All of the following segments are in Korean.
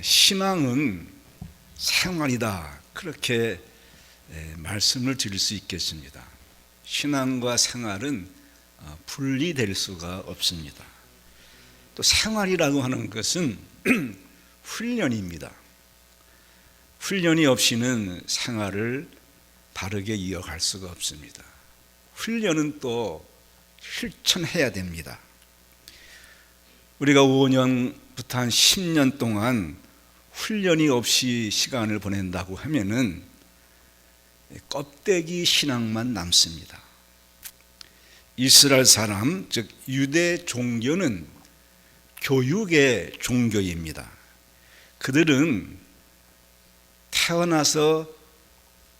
신앙은 생활이다, 그렇게 말씀을 드릴 수 있겠습니다. 신앙과 생활은 분리될 수가 없습니다. 또 생활이라고 하는 것은 훈련입니다. 훈련이 없이는 생활을 바르게 이어갈 수가 없습니다. 훈련은 또 실천해야 됩니다. 우리가 5년부터 한 10년 동안 훈련이 없이 시간을 보낸다고 하면은 껍데기 신앙만 남습니다. 이스라엘 사람, 즉 유대 종교는 교육의 종교입니다. 그들은 태어나서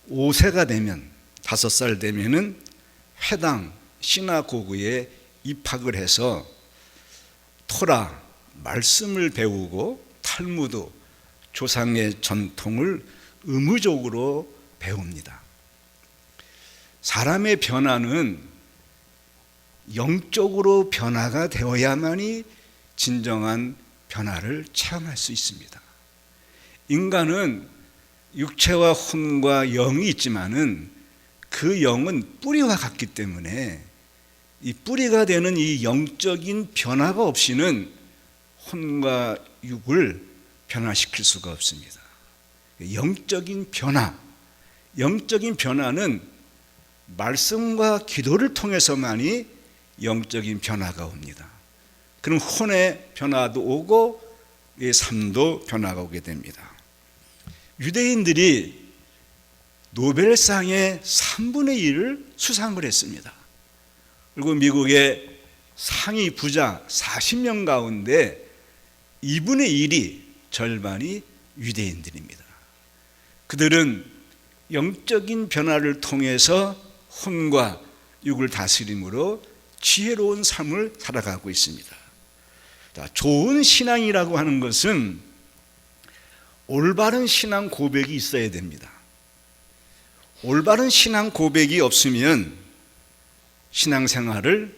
5세가 되면, 5살 되면은 회당, 시나고그에 입학을 해서 토라, 말씀을 배우고 탈무드, 조상의 전통을 의무적으로 배웁니다. 사람의 변화는 영적으로 변화가 되어야만이 진정한 변화를 체험할 수 있습니다. 인간은 육체와 혼과 영이 있지만은 그 영은 뿌리와 같기 때문에 이 뿌리가 되는 이 영적인 변화가 없이는 혼과 육을 변화시킬 수가 없습니다. 영적인 변화는 말씀과 기도를 통해서만이 영적인 변화가 옵니다. 그럼 혼의 변화도 오고 삶도 변화가 오게 됩니다. 유대인들이 노벨상의 3분의 1을 수상을 했습니다. 그리고 미국의 상위 부자 40명 가운데 2분의 1이, 절반이 유대인들입니다. 그들은 영적인 변화를 통해서 혼과 육을 다스림으로 지혜로운 삶을 살아가고 있습니다. 좋은 신앙이라고 하는 것은 올바른 신앙 고백이 있어야 됩니다. 올바른 신앙 고백이 없으면 신앙생활을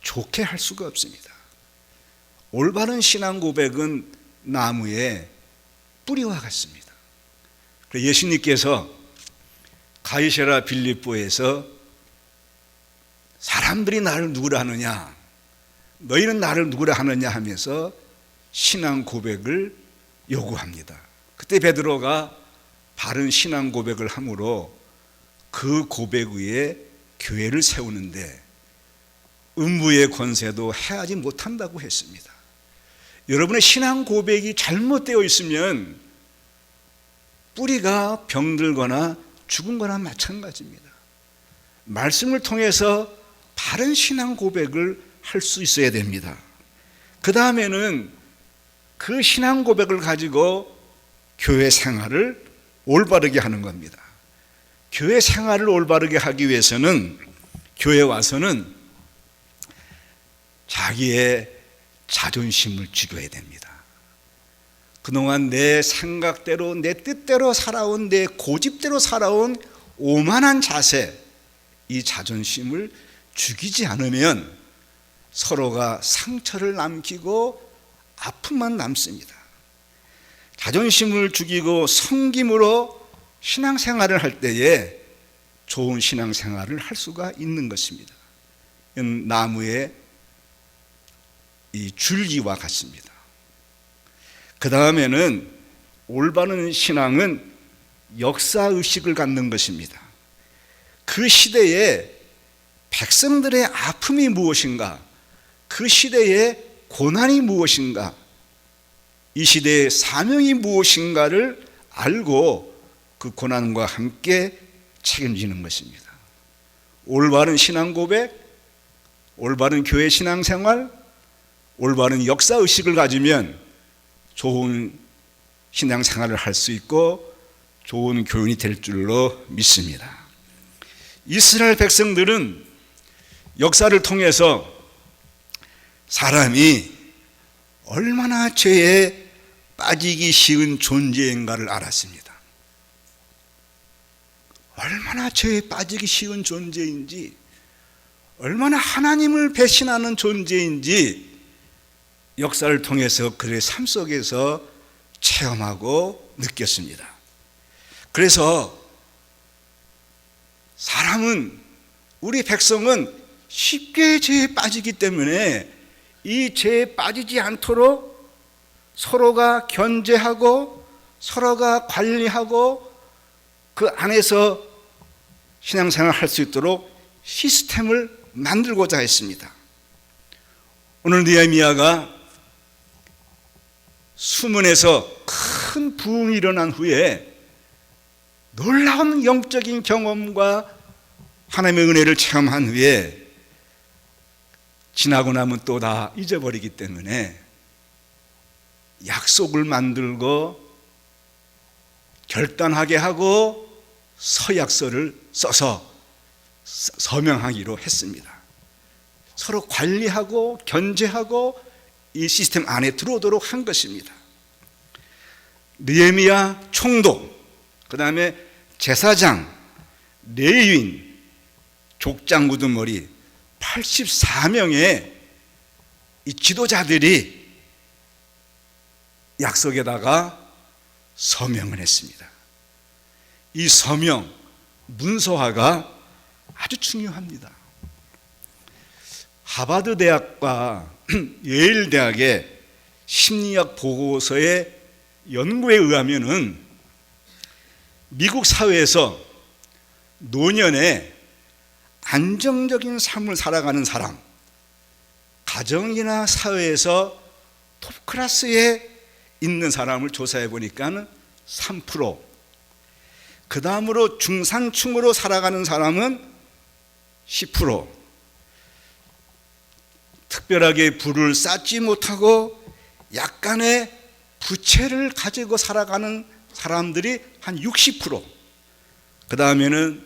좋게 할 수가 없습니다. 올바른 신앙 고백은 나무의 뿌리와 같습니다. 예수님께서 가이사랴 빌립보에서 사람들이 나를 누구라 하느냐, 너희는 나를 누구라 하느냐 하면서 신앙 고백을 요구합니다. 그때 베드로가 바른 신앙 고백을 함으로 그 고백 위에 교회를 세우는데 음부의 권세도 해하지 못한다고 했습니다. 여러분의 신앙 고백이 잘못되어 있으면 뿌리가 병들거나 죽은 거나 마찬가지입니다. 말씀을 통해서 바른 신앙 고백을 할 수 있어야 됩니다. 그 다음에는 그 신앙 고백을 가지고 교회 생활을 올바르게 하는 겁니다. 교회 생활을 올바르게 하기 위해서는 교회 와서는 자기의 자존심을 죽여야 됩니다. 그동안 내 생각대로, 내 뜻대로 살아온, 내 고집대로 살아온 오만한 자세, 이 자존심을 죽이지 않으면 서로가 상처를 남기고 아픔만 남습니다. 자존심을 죽이고 섬김으로 신앙생활을 할 때에 좋은 신앙생활을 할 수가 있는 것입니다. 나무의 이 줄기와 같습니다. 그 다음에는 올바른 신앙은 역사의식을 갖는 것입니다. 그 시대에 백성들의 아픔이 무엇인가, 그 시대의 고난이 무엇인가, 이 시대의 사명이 무엇인가를 알고 그 고난과 함께 책임지는 것입니다. 올바른 신앙 고백, 올바른 교회 신앙생활, 올바른 역사의식을 가지면 좋은 신앙생활을 할 수 있고 좋은 교인이 될 줄로 믿습니다. 이스라엘 백성들은 역사를 통해서 사람이 얼마나 죄에 빠지기 쉬운 존재인가를 알았습니다. 얼마나 죄에 빠지기 쉬운 존재인지, 얼마나 하나님을 배신하는 존재인지 역사를 통해서 그의 삶 속에서 체험하고 느꼈습니다. 그래서 사람은, 우리 백성은 쉽게 죄에 빠지기 때문에 이 죄에 빠지지 않도록 서로가 견제하고 서로가 관리하고 그 안에서 신앙생활을 할 수 있도록 시스템을 만들고자 했습니다. 오늘 느헤미야가 수문에서 큰 부흥이 일어난 후에 놀라운 영적인 경험과 하나님의 은혜를 체험한 후에 지나고 나면 또 다 잊어버리기 때문에 약속을 만들고 결단하게 하고 서약서를 써서 서명하기로 했습니다. 서로 관리하고 견제하고 이 시스템 안에 들어오도록 한 것입니다. 느헤미야 총독, 그 다음에 제사장, 레위인, 족장 우두머리 84명의 이 지도자들이 약속에다가 서명을 했습니다. 이 서명, 문서화가 아주 중요합니다. 하버드 대학과 예일 대학의 심리학 보고서의 연구에 의하면은 미국 사회에서 노년에 안정적인 삶을 살아가는 사람, 가정이나 사회에서 톱클래스에 있는 사람을 조사해 보니까 3%, 그 다음으로 중산층으로 살아가는 사람은 10%, 특별하게 부를 쌓지 못하고 약간의 부채를 가지고 살아가는 사람들이 한 60%, 그 다음에는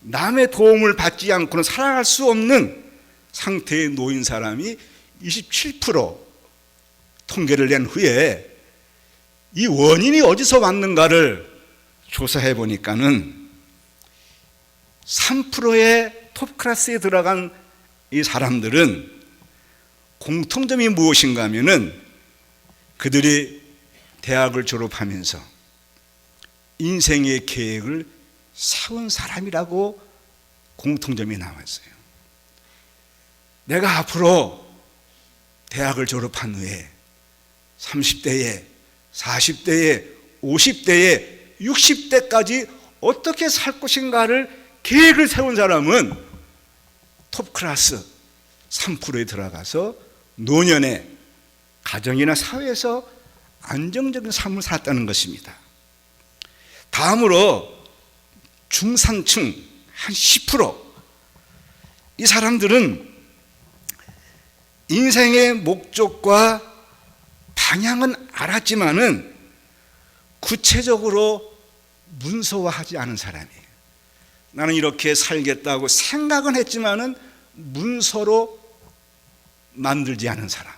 남의 도움을 받지 않고는 살아갈 수 없는 상태에 놓인 사람이 27% 통계를 낸 후에 이 원인이 어디서 왔는가를 조사해 보니까는 3%의 톱클래스에 들어간 이 사람들은 공통점이 무엇인가 하면은 그들이 대학을 졸업하면서 인생의 계획을 세운 사람이라고 공통점이 나왔어요. 내가 앞으로 대학을 졸업한 후에 30대에, 40대에, 50대에, 60대까지 어떻게 살 것인가를 계획을 세운 사람은 톱클래스 3%에 들어가서 노년에 가정이나 사회에서 안정적인 삶을 살았다는 것입니다. 다음으로 중산층 한 10%, 이 사람들은 인생의 목적과 방향은 알았지만은 구체적으로 문서화하지 않은 사람이에요. 나는 이렇게 살겠다고 생각은 했지만은 문서로 만들지 않은 사람,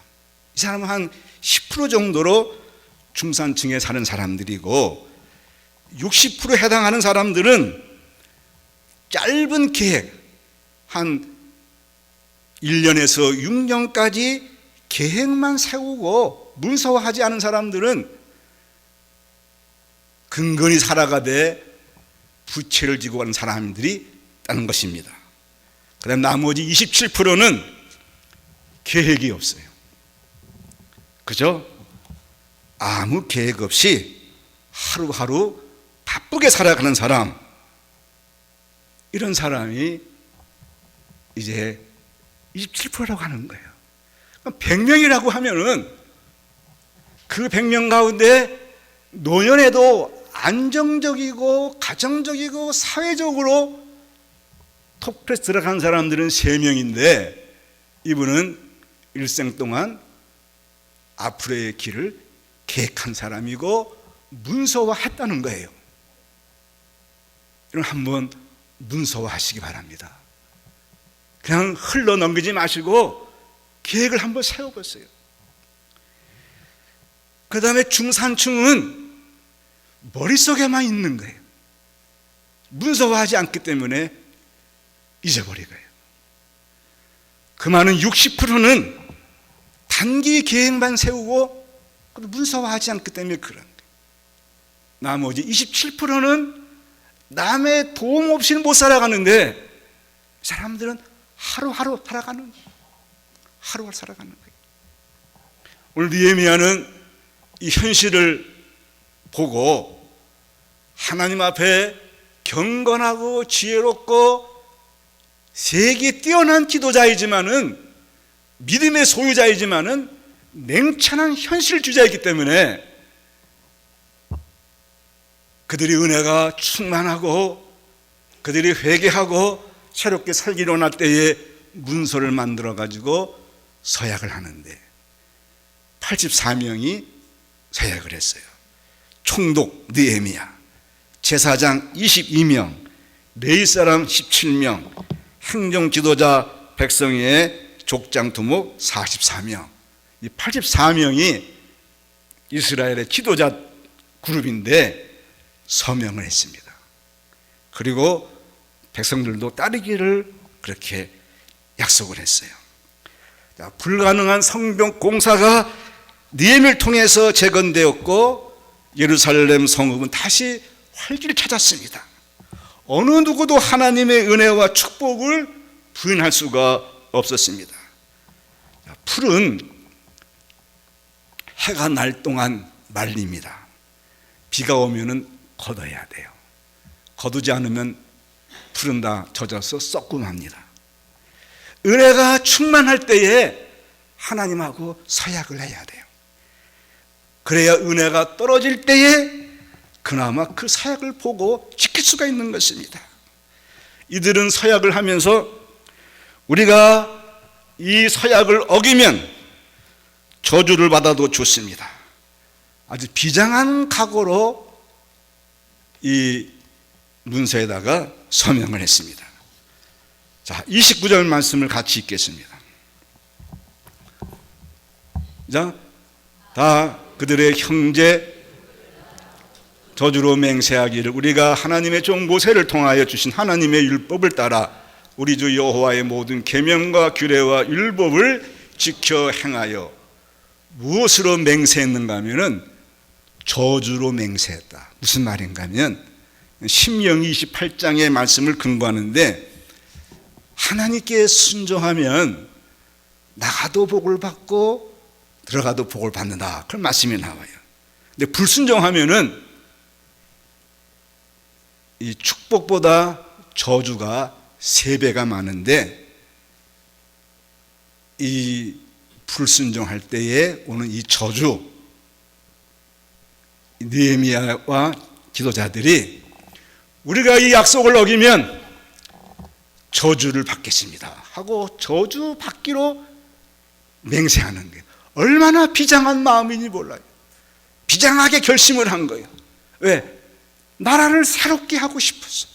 이 사람은 한 10% 정도로 중산층에 사는 사람들이고, 60% 해당하는 사람들은 짧은 계획, 한 1년에서 6년까지 계획만 세우고 문서화하지 않은 사람들은 근근히 살아가되 부채를 지고 가는 사람들이 있다는 것입니다. 그 다음 나머지 27%는 계획이 없어요. 그죠? 아무 계획 없이 하루하루 바쁘게 살아가는 사람, 이런 사람이 이제 27%라고 하는 거예요. 100명이라고 하면은 그 100명 가운데 노년에도 안정적이고 가정적이고 사회적으로 톱클래스 들어간 사람들은 3명인데 이분은 일생 동안 앞으로의 길을 계획한 사람이고 문서화했다는 거예요. 이런 한번 문서화하시기 바랍니다. 그냥 흘러 넘기지 마시고 계획을 한번 세워보세요. 그 다음에 중산층은 머릿속에만 있는 거예요. 문서화하지 않기 때문에 잊어버리고요. 그 많은 60%는 단기 계획만 세우고 문서화하지 않기 때문에 그런 거예요. 나머지 27%는 남의 도움 없이는 못 살아가는데 사람들은 하루하루 살아가는 거예요. 하루하루 살아가는 거예요. 오늘 느헤미야는 이 현실을 보고 하나님 앞에 경건하고 지혜롭고 세계 뛰어난 지도자이지만은 믿음의 소유자이지만은 냉철한 현실주의자이기 때문에 그들이 은혜가 충만하고 그들이 회개하고 새롭게 살기로 날 때에 문서를 만들어 가지고 서약을 하는데 84명이 서약을 했어요. 총독 느헤미야, 제사장 22명, 레위 사람 17명, 행정 지도자 백성의 족장 두목 44명. 이 84명이 이스라엘의 지도자 그룹인데 서명을 했습니다. 그리고 백성들도 따르기를 그렇게 약속을 했어요. 자, 불가능한 성벽 공사가 느헤미야를 통해서 재건되었고 예루살렘 성읍은 다시 활기를 찾았습니다. 어느 누구도 하나님의 은혜와 축복을 부인할 수가 없었습니다. 자, 풀은 해가 날 동안 말립니다. 비가 오면은 걷어야 돼요. 거두지 않으면 풀은 다 젖어서 썩고 맙니다. 은혜가 충만할 때에 하나님하고 서약을 해야 돼요. 그래야 은혜가 떨어질 때에 그나마 그 서약을 보고 지킬 수가 있는 것입니다. 이들은 서약을 하면서 우리가 이 서약을 어기면 저주를 받아도 좋습니다. 아주 비장한 각오로 이 문서에다가 서명을 했습니다. 자, 29절 말씀을 같이 읽겠습니다. 자, 다 그들의 형제 저주로 맹세하기를 우리가 하나님의 종 모세를 통하여 주신 하나님의 율법을 따라 우리 주 여호와의 모든 계명과 규례와 율법을 지켜 행하여 무엇으로 맹세했는가 하면은 저주로 맹세했다. 무슨 말인가 하면 신명기 28장의 말씀을 근거하는데 하나님께 순종하면 나가도 복을 받고 들어가도 복을 받는다. 그런 말씀이 나와요. 근데 불순종하면은 이 축복보다 저주가 3배가 많은데 이 불순종할 때에 오는 이 저주, 느헤미야와 지도자들이 우리가 이 약속을 어기면 저주를 받겠습니다 하고 저주 받기로 맹세하는 거예요. 얼마나 비장한 마음인지 몰라요. 비장하게 결심을 한 거예요. 왜? 나라를 새롭게 하고 싶었어.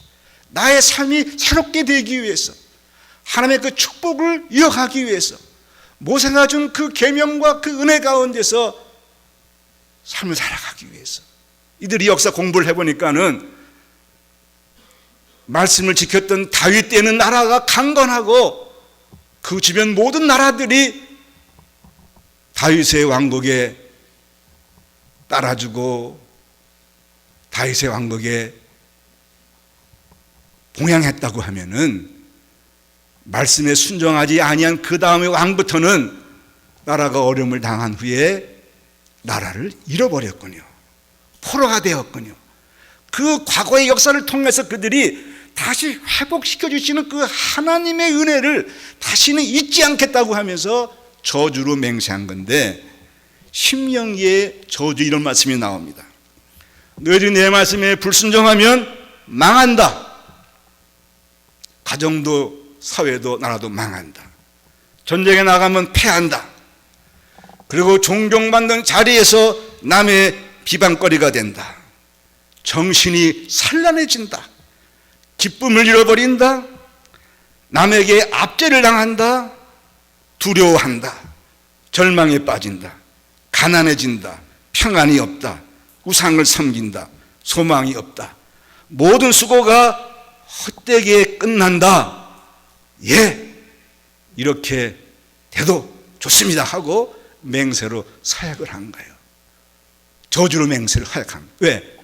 나의 삶이 새롭게 되기 위해서, 하나님의 그 축복을 이어가기 위해서, 모세가 준 그 계명과 그 은혜 가운데서 삶을 살아가기 위해서. 이들이 역사 공부를 해보니까는 말씀을 지켰던 다윗 때는 나라가 강건하고 그 주변 모든 나라들이 다윗의 왕국에 따라주고 다윗의 왕국에 봉양했다고 하면은 말씀에 순종하지 아니한 그 다음의 왕부터는 나라가 어려움을 당한 후에 나라를 잃어버렸군요. 포로가 되었군요. 그 과거의 역사를 통해서 그들이 다시 회복시켜 주시는 그 하나님의 은혜를 다시는 잊지 않겠다고 하면서 저주로 맹세한 건데 신명기에 저주 이런 말씀이 나옵니다. 너희들이 내 말씀에 불순종하면 망한다. 가정도 사회도 나라도 망한다. 전쟁에 나가면 패한다. 그리고 존경받는 자리에서 남의 비방거리가 된다. 정신이 산란해진다. 기쁨을 잃어버린다. 남에게 압제를 당한다. 두려워한다. 절망에 빠진다. 가난해진다. 평안이 없다. 우상을 섬긴다. 소망이 없다. 모든 수고가 헛되게 끝난다. 예, 이렇게 돼도 좋습니다 하고 맹세로 서약을 한 거예요. 저주로 맹세를 허약합니다. 왜?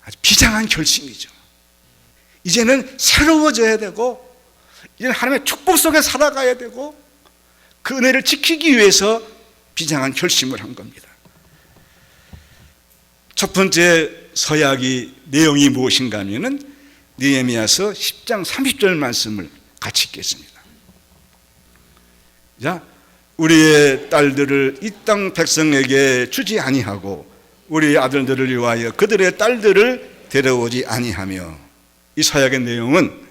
아주 비장한 결심이죠. 이제는 새로워져야 되고, 이제는 하나님의 축복 속에 살아가야 되고, 그 은혜를 지키기 위해서 비장한 결심을 한 겁니다. 첫 번째 서약이 내용이 무엇인가 하면은 느헤미야서 10장 30절 말씀을 같이 읽겠습니다. 자, 우리의 딸들을 이 땅 백성에게 주지 아니하고 우리의 아들들을 위하여 그들의 딸들을 데려오지 아니하며, 이 서약의 내용은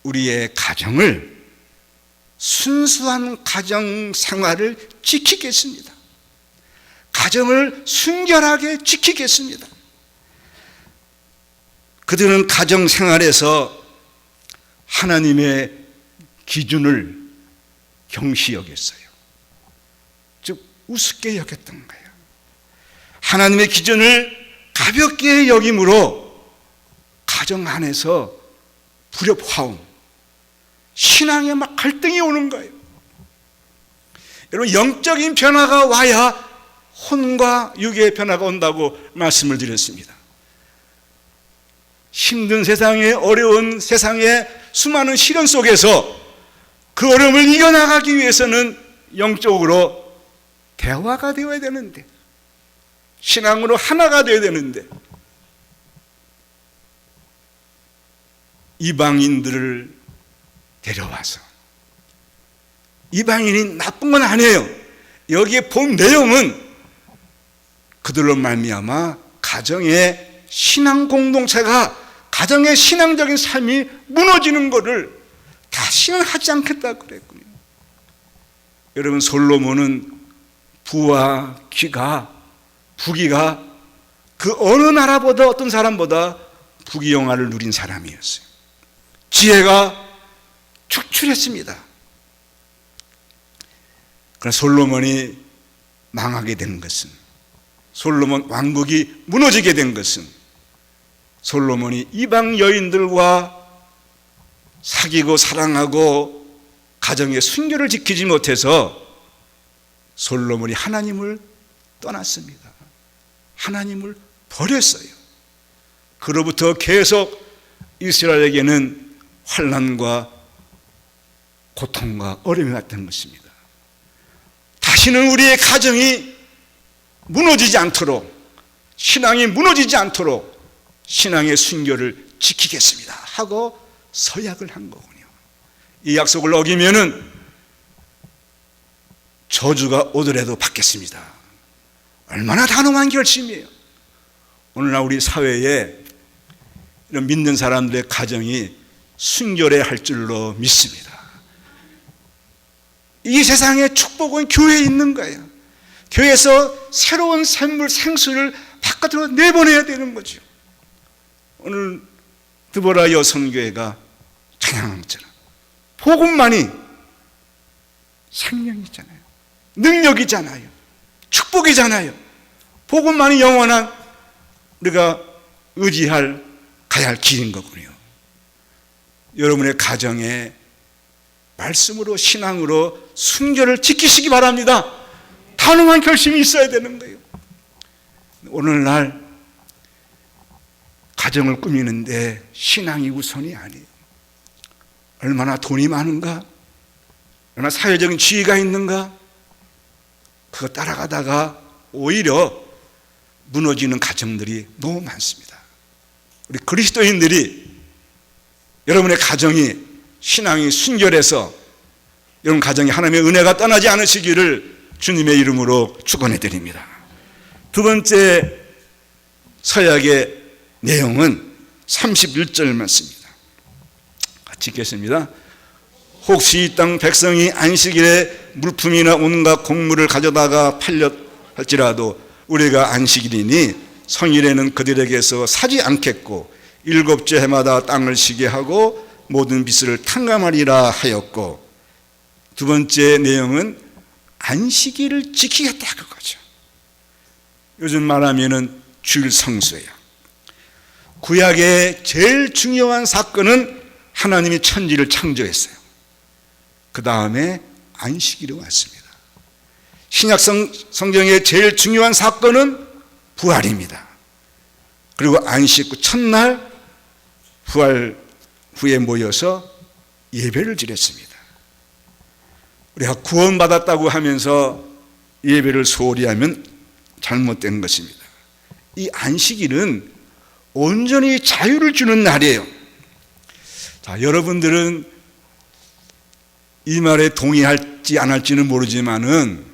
우리의 가정을, 순수한 가정 생활을 지키겠습니다. 가정을 순결하게 지키겠습니다. 그들은 가정 생활에서 하나님의 기준을 경시 여겼어요. 즉 우습게 여겼던 거예요. 하나님의 기준을 가볍게 여김으로 가정 안에서 불협화음, 신앙에 막 갈등이 오는 거예요. 여러분, 영적인 변화가 와야 혼과 육의 변화가 온다고 말씀을 드렸습니다. 힘든 세상에, 어려운 세상에, 수많은 시련 속에서 그 어려움을 이겨나가기 위해서는 영적으로 대화가 되어야 되는데, 신앙으로 하나가 되어야 되는데, 이방인들을 데려와서, 이방인이 나쁜 건 아니에요. 여기에 본 내용은 그들로 말미암아 가정의 신앙 공동체가, 가정의 신앙적인 삶이 무너지는 것을 다시는 하지 않겠다고 그랬군요. 여러분, 솔로몬은 부와 부귀가 그 어느 나라보다, 어떤 사람보다 부귀영화를 누린 사람이었어요. 지혜가 축출했습니다. 그러나 솔로몬이 망하게 된 것은, 솔로몬 왕국이 무너지게 된 것은, 솔로몬이 이방 여인들과 사귀고 사랑하고 가정의 순결을 지키지 못해서 솔로몬이 하나님을 떠났습니다. 하나님을 버렸어요. 그로부터 계속 이스라엘에게는 환난과 고통과 어려움이 왔던 것입니다. 다시는 우리의 가정이 무너지지 않도록, 신앙이 무너지지 않도록 신앙의 순결을 지키겠습니다 하고 서약을 한 거군요. 이 약속을 어기면은 저주가 오더라도 받겠습니다. 얼마나 단호한 결심이에요. 오늘날 우리 사회에 이런 믿는 사람들의 가정이 순결해야 할 줄로 믿습니다. 이 세상의 축복은 교회에 있는 거예요. 교회에서 새로운 샘물, 생수를 바깥으로 내보내야 되는 거죠. 오늘 드보라 여성교회가 찬양처럼 복음만이 생명이잖아요. 능력이잖아요. 축복이잖아요. 복음만이 영원한 우리가 의지할, 가야 할 길인 거군요. 여러분의 가정에 말씀으로, 신앙으로 순결을 지키시기 바랍니다. 단호한 결심이 있어야 되는 거예요. 오늘날 가정을 꾸미는데 신앙이 우선이 아니에요. 얼마나 돈이 많은가, 얼마나 사회적인 지위가 있는가, 그거 따라가다가 오히려 무너지는 가정들이 너무 많습니다. 우리 그리스도인들이, 여러분의 가정이, 신앙이 순결해서 여러분 가정에 하나님의 은혜가 떠나지 않으시기를 주님의 이름으로 축원해 드립니다. 두 번째 서약의 내용은 31절 말씀입니다. 같이 읽겠습니다. 혹시 이 땅 백성이 안식일에 물품이나 온갖 곡물을 가져다가 팔려 할지라도 우리가 안식일이니 성일에는 그들에게서 사지 않겠고 일곱째 해마다 땅을 쉬게 하고 모든 빚을 탕감하리라 하였고, 두 번째 내용은 안식일을 지키겠다 그거죠. 요즘 말하면은 주일 성수예요. 구약의 제일 중요한 사건은 하나님이 천지를 창조했어요. 그 다음에 안식일이 왔습니다. 신약 성경의 제일 중요한 사건은 부활입니다. 그리고 안식 후 첫날 부활 후에 모여서 예배를 드렸습니다. 우리가 구원받았다고 하면서 예배를 소홀히 하면 잘못된 것입니다. 이 안식일은 온전히 자유를 주는 날이에요. 자, 여러분들은 이 말에 동의할지 안 할지는 모르지만은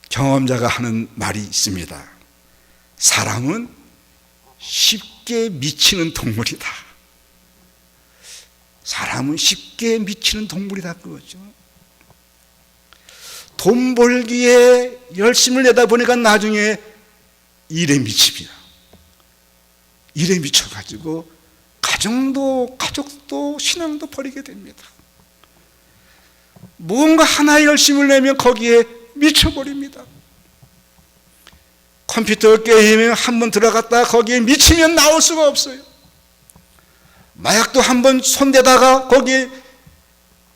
경험자가 하는 말이 있습니다. 사람은 쉽게 미치는 동물이다. 사람은 쉽게 미치는 동물이다 그거죠. 돈 벌기에 열심을 내다 보니까 나중에 일에 미칩니다. 일에 미쳐가지고 가족도 신앙도 버리게 됩니다. 무언가 하나에 열심을 내면 거기에 미쳐버립니다. 컴퓨터 게임에 한번 들어갔다가 거기에 미치면 나올 수가 없어요. 마약도 한번 손대다가 거기에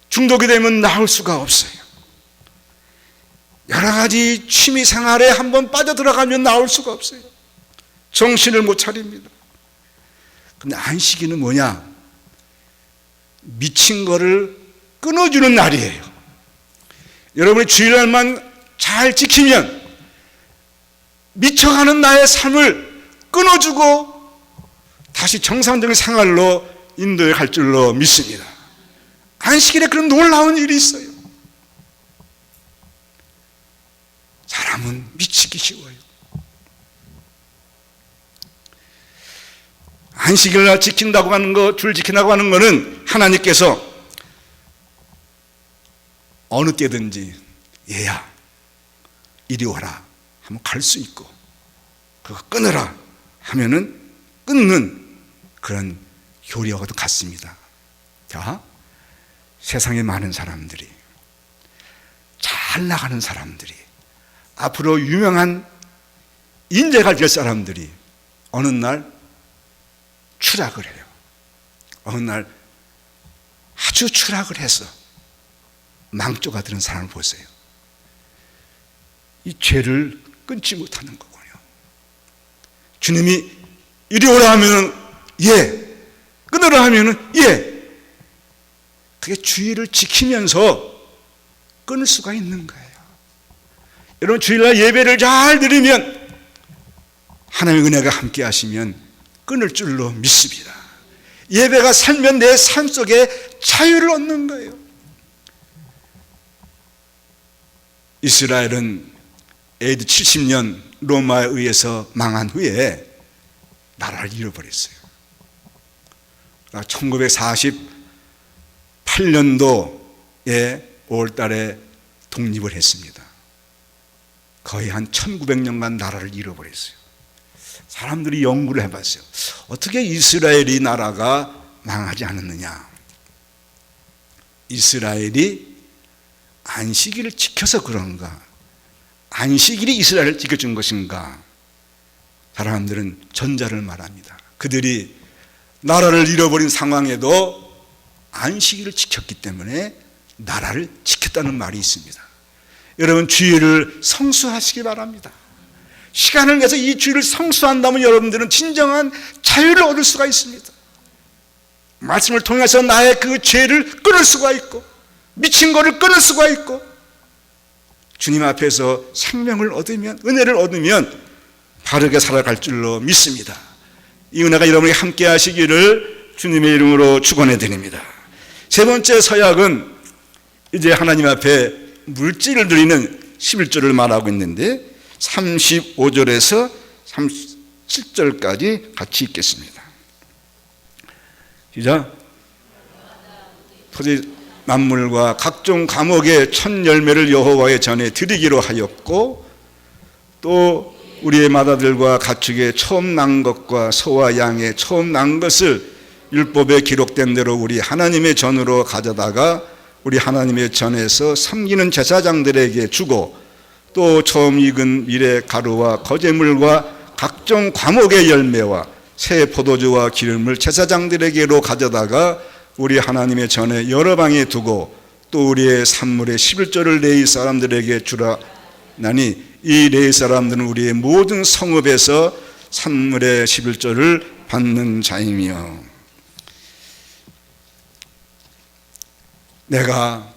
중독이 되면 나올 수가 없어요. 여러 가지 취미 생활에 한번 빠져들어가면 나올 수가 없어요. 정신을 못 차립니다. 근데 안식일은 뭐냐? 미친 거를 끊어주는 날이에요. 여러분이 주일날만 잘 지키면 미쳐가는 나의 삶을 끊어주고 다시 정상적인 생활로 인도해 갈 줄로 믿습니다. 안식일에 그런 놀라운 일이 있어요. 사람은 미치기 쉬워요. 안식일날 지킨다고 하는 거, 줄 지킨다고 하는 거는 하나님께서 어느 때든지 얘야 이리 와라 하면 갈 수 있고, 그거 끊어라 하면은 끊는 그런 교리와도 같습니다. 자, 세상에 많은 사람들이, 잘 나가는 사람들이, 앞으로 유명한 인재가 될 사람들이 어느 날 추락을 해요. 어느 날 아주 추락을 해서 망조가 되는 사람을 보세요. 이 죄를 끊지 못하는 거군요. 주님이 이리 오라 하면은 예, 끊으라 하면은 예. 그게 주의를 지키면서 끊을 수가 있는 거예요. 여러분, 주일날 예배를 잘 드리면 하나님의 은혜가 함께 하시면 끊을 줄로 믿습니다. 예배가 살면 내 삶 속에 자유를 얻는 거예요. 이스라엘은 AD 70년 로마에 의해서 망한 후에 나라를 잃어버렸어요. 1948년도에 5월달에 독립을 했습니다. 거의 한 1900년간 나라를 잃어버렸어요. 사람들이 연구를 해봤어요. 어떻게 이스라엘이 나라가 망하지 않았느냐? 이스라엘이 안식일을 지켜서 그런가? 안식일이 이스라엘을 지켜준 것인가? 사람들은 전자를 말합니다. 그들이 나라를 잃어버린 상황에도 안식일을 지켰기 때문에 나라를 지켰다는 말이 있습니다. 여러분, 주일을 성수하시기 바랍니다. 시간을 내서 이 주일을 성수한다면 여러분들은 진정한 자유를 얻을 수가 있습니다. 말씀을 통해서 나의 그 죄를 끊을 수가 있고, 미친 거를 끊을 수가 있고, 주님 앞에서 생명을 얻으면, 은혜를 얻으면 바르게 살아갈 줄로 믿습니다. 이 은혜가 여러분에게 함께 하시기를 주님의 이름으로 축원해 드립니다. 세 번째 서약은 이제 하나님 앞에 물질을 드리는 11조를 말하고 있는데 35절에서 37절까지 같이 읽겠습니다. 시작. 토지 만물과 각종 과목의 첫 열매를 여호와의 전에 드리기로 하였고, 또 우리의 맏아들과 가축의 처음 난 것과 소와 양의 처음 난 것을 율법에 기록된 대로 우리 하나님의 전으로 가져다가 우리 하나님의 전에서 섬기는 제사장들에게 주고, 또 처음 익은 밀의 가루와 거제물과 각종 과목의 열매와 새 포도주와 기름을 제사장들에게로 가져다가 우리 하나님의 전에 여러 방에 두고, 또 우리의 산물의 11조를 레위 사람들에게 주라 나니 이 레위 사람들은 우리의 모든 성읍에서 산물의 11조를 받는 자이며. 내가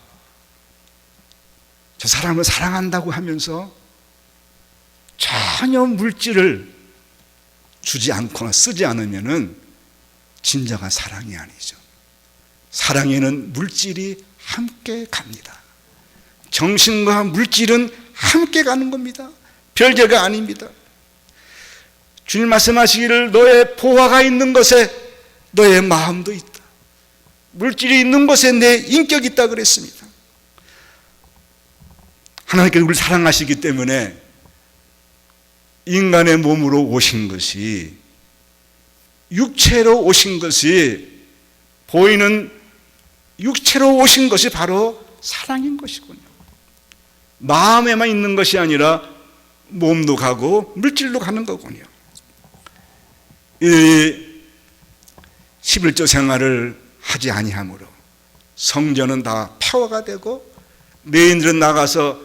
저 사람을 사랑한다고 하면서 전혀 물질을 주지 않거나 쓰지 않으면은 진정한 사랑이 아니죠. 사랑에는 물질이 함께 갑니다. 정신과 물질은 함께 가는 겁니다. 별개가 아닙니다. 주님 말씀하시기를 너의 보화가 있는 것에 너의 마음도 있다. 물질이 있는 것에 내 인격이 있다 그랬습니다. 하나님께서 우리를 사랑하시기 때문에 인간의 몸으로 오신 것이, 육체로 오신 것이, 보이는 육체로 오신 것이 바로 사랑인 것이군요. 마음에만 있는 것이 아니라 몸도 가고 물질도 가는 거군요. 이 11조 생활을 하지 아니하므로 성전은 다 폐허가 되고 레인들은 나가서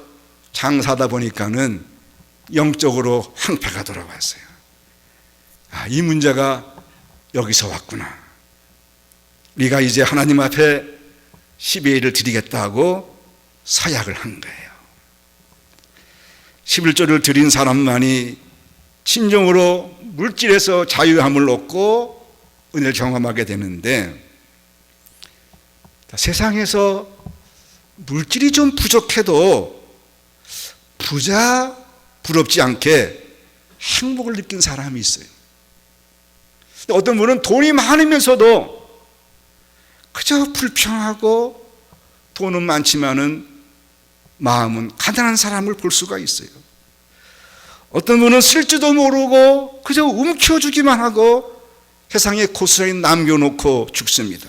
장사하다 보니까는 영적으로 황폐가 돌아왔어요. 이 문제가 여기서 왔구나. 우리가 이제 하나님 앞에 12일을 드리겠다고 서약을 한 거예요. 11조를 드린 사람만이 진정으로 물질에서 자유함을 얻고 은혜를 경험하게 되는데, 세상에서 물질이 좀 부족해도 부자 부럽지 않게 행복을 느낀 사람이 있어요. 어떤 분은 돈이 많으면서도 그저 불평하고 돈은 많지만은 마음은 가난한 사람을 볼 수가 있어요. 어떤 분은 쓸 줄도 모르고 그저 움켜주기만 하고 세상에 고스란히 남겨놓고 죽습니다.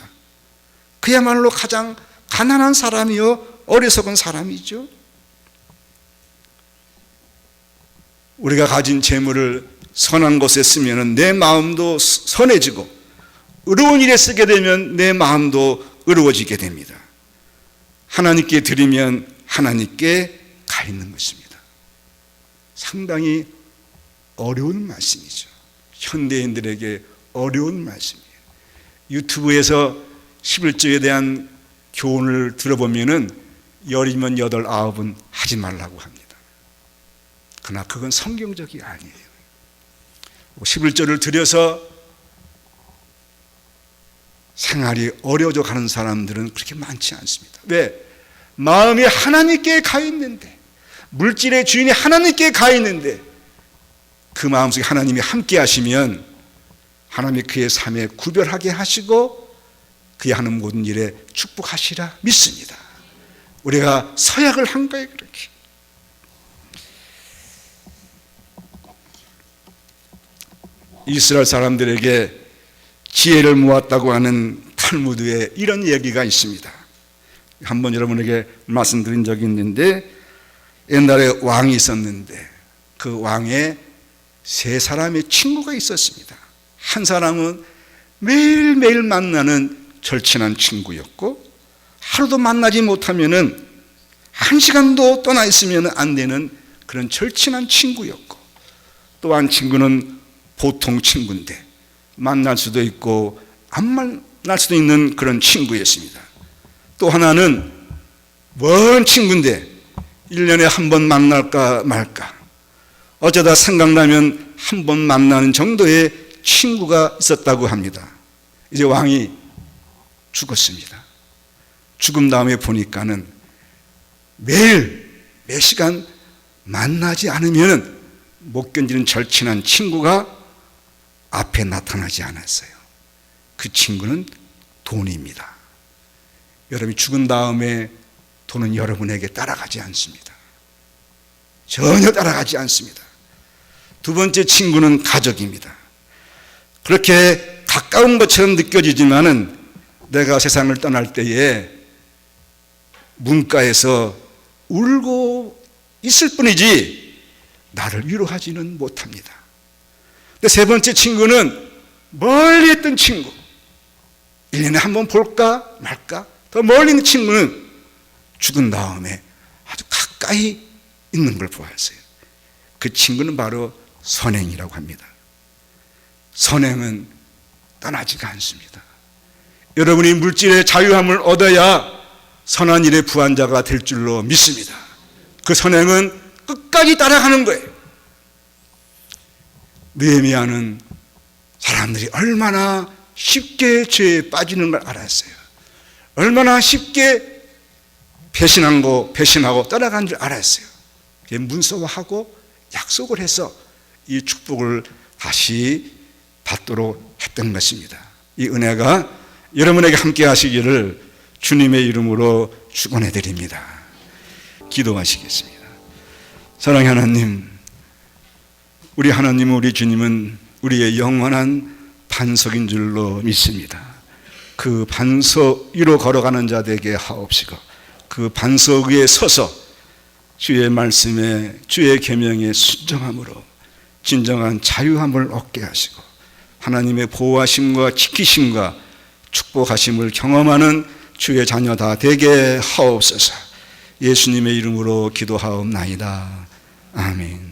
그야말로 가장 가난한 사람이요 어리석은 사람이죠. 우리가 가진 재물을 선한 것에 쓰면 내 마음도 선해지고, 의로운 일에 쓰게 되면 내 마음도 의로워지게 됩니다. 하나님께 드리면 하나님께 가 있는 것입니다. 상당히 어려운 말씀이죠. 현대인들에게 어려운 말씀이에요. 유튜브에서 11조에 대한 교훈을 들어보면은 10이면 8, 9은 하지 말라고 합니다. 그러나 그건 성경적이 아니에요. 11조를 드려서 생활이 어려워져 가는 사람들은 그렇게 많지 않습니다. 왜? 마음이 하나님께 가 있는데, 물질의 주인이 하나님께 가 있는데 그 마음속에 하나님이 함께 하시면 하나님이 그의 삶에 구별하게 하시고 그의 하는 모든 일에 축복하시라 믿습니다. 우리가 서약을 한 거예요. 그렇게 이스라엘 사람들에게 지혜를 모았다고 하는 탈무드에 이런 얘기가 있습니다. 한번 여러분에게 말씀드린 적이 있는데, 옛날에 왕이 있었는데 그 왕에 3사람의 친구가 있었습니다. 한 사람은 매일매일 만나는 절친한 친구였고, 하루도 만나지 못하면은 1시간도 떠나 있으면 안 되는 그런 절친한 친구였고, 또 한 친구는 보통 친구인데 만날 수도 있고 안 만날 수도 있는 그런 친구였습니다. 또 하나는 먼 친구인데 1년에 한 번 만날까 말까, 어쩌다 생각나면 한 번 만나는 정도의 친구가 있었다고 합니다. 이제 왕이 죽었습니다. 죽은 다음에 보니까는 매일 몇 시간 만나지 않으면 못 견디는 절친한 친구가 앞에 나타나지 않았어요. 그 친구는 돈입니다. 여러분이 죽은 다음에 돈은 여러분에게 따라가지 않습니다. 전혀 따라가지 않습니다. 두 번째 친구는 가족입니다. 그렇게 가까운 것처럼 느껴지지만은 내가 세상을 떠날 때에 문가에서 울고 있을 뿐이지 나를 위로하지는 못합니다. 근데 세 번째 친구는 멀리 있던 친구, 1년에 한 번 볼까 말까, 더 멀리 있는 친구는 죽은 다음에 아주 가까이 있는 걸 보았어요. 그 친구는 바로 선행이라고 합니다. 선행은 떠나지가 않습니다. 여러분이 물질의 자유함을 얻어야 선한 일의 부한자가 될 줄로 믿습니다. 그 선행은 끝까지 따라가는 거예요. 느헤미야는 사람들이 얼마나 쉽게 죄에 빠지는 걸 알았어요. 얼마나 쉽게 배신하고 떠나간 줄 알았어요. 문서화하고 약속을 해서 이 축복을 다시 받도록 했던 것입니다. 이 은혜가 여러분에게 함께 하시기를 주님의 이름으로 축원해 드립니다. 기도하시겠습니다. 사랑의 하나님, 우리 하나님, 우리 주님은 우리의 영원한 반석인 줄로 믿습니다. 그 반석 위로 걸어가는 자 되게 하옵시고, 그 반석 위에 서서 주의 말씀에, 주의 계명에 순종함으로 진정한 자유함을 얻게 하시고 하나님의 보호하심과 지키심과 축복하심을 경험하는 주의 자녀 다 되게 하옵소서. 예수님의 이름으로 기도하옵나이다. 아멘.